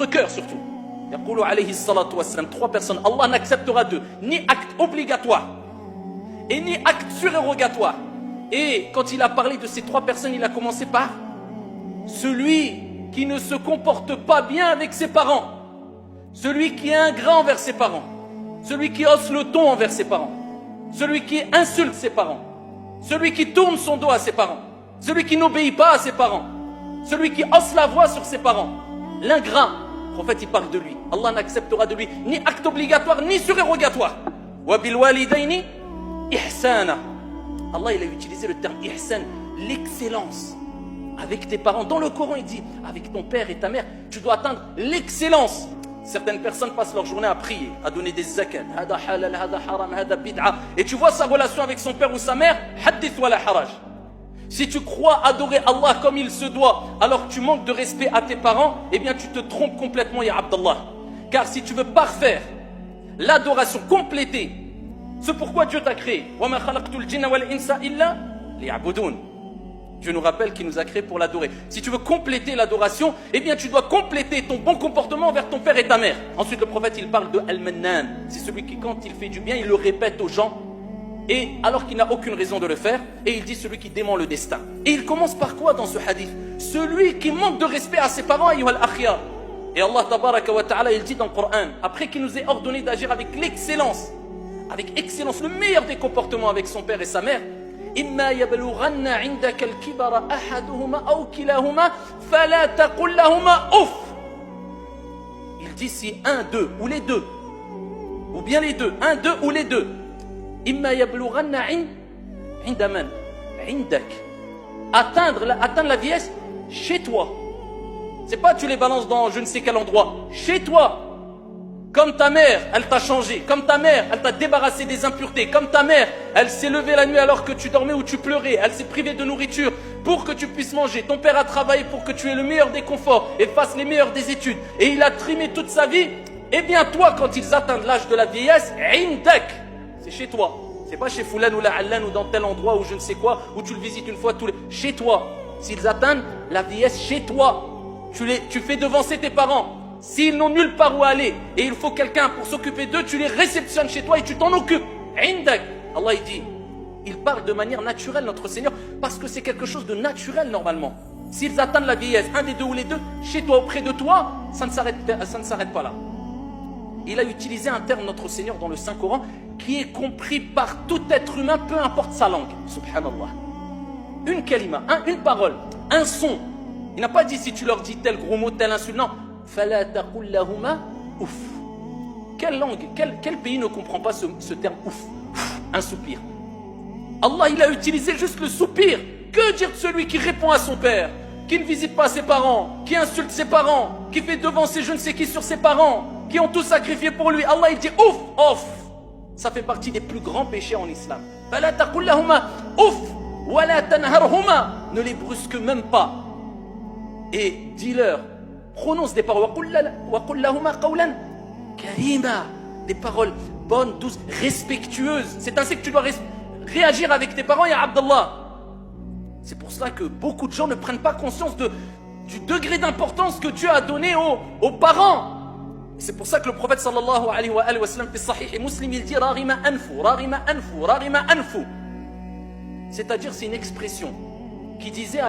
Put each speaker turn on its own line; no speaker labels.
votre cœur surtout. Yaqulu alayhi salatu wassalam, 3 personnes, Allah n'acceptera d'eux ni acte obligatoire et ni acte surérogatoire. Et quand il a parlé de ces 3 personnes, il a commencé par celui qui ne se comporte pas bien avec ses parents, celui qui est ingrat envers ses parents, celui qui hausse le ton envers ses parents, celui qui insulte ses parents, celui qui tourne son dos à ses parents, celui qui n'obéit pas à ses parents, celui qui hausse la voix sur ses parents. L'ingrat, le prophète il parle de lui. Allah n'acceptera de lui ni acte obligatoire ni surérogatoire. Wa bil walidayni ihsana. Allah il a utilisé le terme ihsan, l'excellence avec tes parents. Dans le Coran il dit avec ton père et ta mère tu dois atteindre l'excellence. Certaines personnes passent leur journée à prier, à donner des zakat, hada halal, hada haram, hada bid'a, et tu vois sa relation avec son père ou sa mère, hadith wala haraj. Si tu crois adorer Allah comme il se doit, alors que tu manques de respect à tes parents, eh bien tu te trompes complètement, ya Abdallah. Car si tu veux parfaire l'adoration, compléter ce pourquoi Dieu t'a créé, وَمَا خَلَقْتُ الْجِنَّ وَالْإِنسَ إِلَّا لِيَعْبُدُونَ. Dieu nous rappelle qu'il nous a créé pour l'adorer. Si tu veux compléter l'adoration, eh bien tu dois compléter ton bon comportement envers ton père et ta mère. Ensuite le prophète il parle de Al-Mannan. C'est celui qui quand il fait du bien, il le répète aux gens. Et alors qu'il n'a aucune raison de le faire, et il dit celui qui dément le destin. Et il commence par quoi dans ce hadith? Celui qui manque de respect à ses parents, ayyuhal akhya. Et Allah tabaraka wa ta'ala il dit dans le Coran, après qu'il nous ait ordonné d'agir avec l'excellence, le meilleur des comportements avec son père et sa mère, إما يبلغن عندك الكبر أحدهما أو كلاهما فلا تقل لهما أف. Il dit si un, deux ou les deux, ou bien les deux, un, deux ou les deux. إما يبلغن عند من؟ عندك. Atteindre la vieillesse chez toi. C'est pas tu les balances dans je ne sais quel endroit. Chez toi. Comme ta mère, elle t'a changé. Comme ta mère, elle t'a débarrassé des impuretés. Comme ta mère, elle s'est levée la nuit alors que tu dormais ou tu pleurais. Elle s'est privée de nourriture pour que tu puisses manger. Ton père a travaillé pour que tu aies le meilleur des conforts et fasses les meilleures des études. Et il a trimé toute sa vie. Eh bien toi, quand ils atteignent l'âge de la vieillesse, indak, c'est chez toi. C'est pas chez Foulan ou la Allan ou dans tel endroit ou je ne sais quoi, où tu le visites une fois tous les... Chez toi. S'ils atteignent la vieillesse chez toi, tu fais devancer tes parents. S'ils n'ont nulle part où aller et il faut quelqu'un pour s'occuper d'eux, tu les réceptionnes chez toi et tu t'en occupes. Indak. Allah il dit, il parle de manière naturelle notre Seigneur parce que c'est quelque chose de naturel normalement. S'ils atteignent la vieillesse, un des deux ou les deux, chez toi, auprès de toi, ça ne s'arrête pas là. Il a utilisé un terme notre Seigneur dans le Saint-Coran qui est compris par tout être humain, peu importe sa langue. Subhanallah. Une kalima, une parole, un son. Il n'a pas dit si tu leur dis tel gros mot, tel insulte, non. فَلَا تَقُلْ لَهُمَا ouf. Quelle langue, quel pays ne comprend pas ce terme ouf? Un soupir. Allah il a utilisé juste le soupir. Que dire de celui qui répond à son père, qui ne visite pas ses parents, qui insulte ses parents, qui fait devancer je ne sais qui sur ses parents, qui ont tout sacrifié pour lui? Allah il dit ouf, off. Ça fait partie des plus grands péchés en islam. فَلَا تَقُلْ لَهُمَا ouf. وَلَا تَنْهَرْهُمَا. Ne les brusque même pas. Et dis-leur, prononce des paroles. Des paroles bonnes, douces, respectueuses. C'est ainsi que tu dois réagir avec tes parents, ya Abdallah. C'est pour cela que beaucoup de gens ne prennent pas conscience du degré d'importance que Dieu a donné aux parents. C'est pour ça que le prophète sallallahu alayhi wa sallam fi sahih et muslim il dit rarima anfu, rarima anfu, rarima anfu. C'est-à-dire c'est une expression qui disait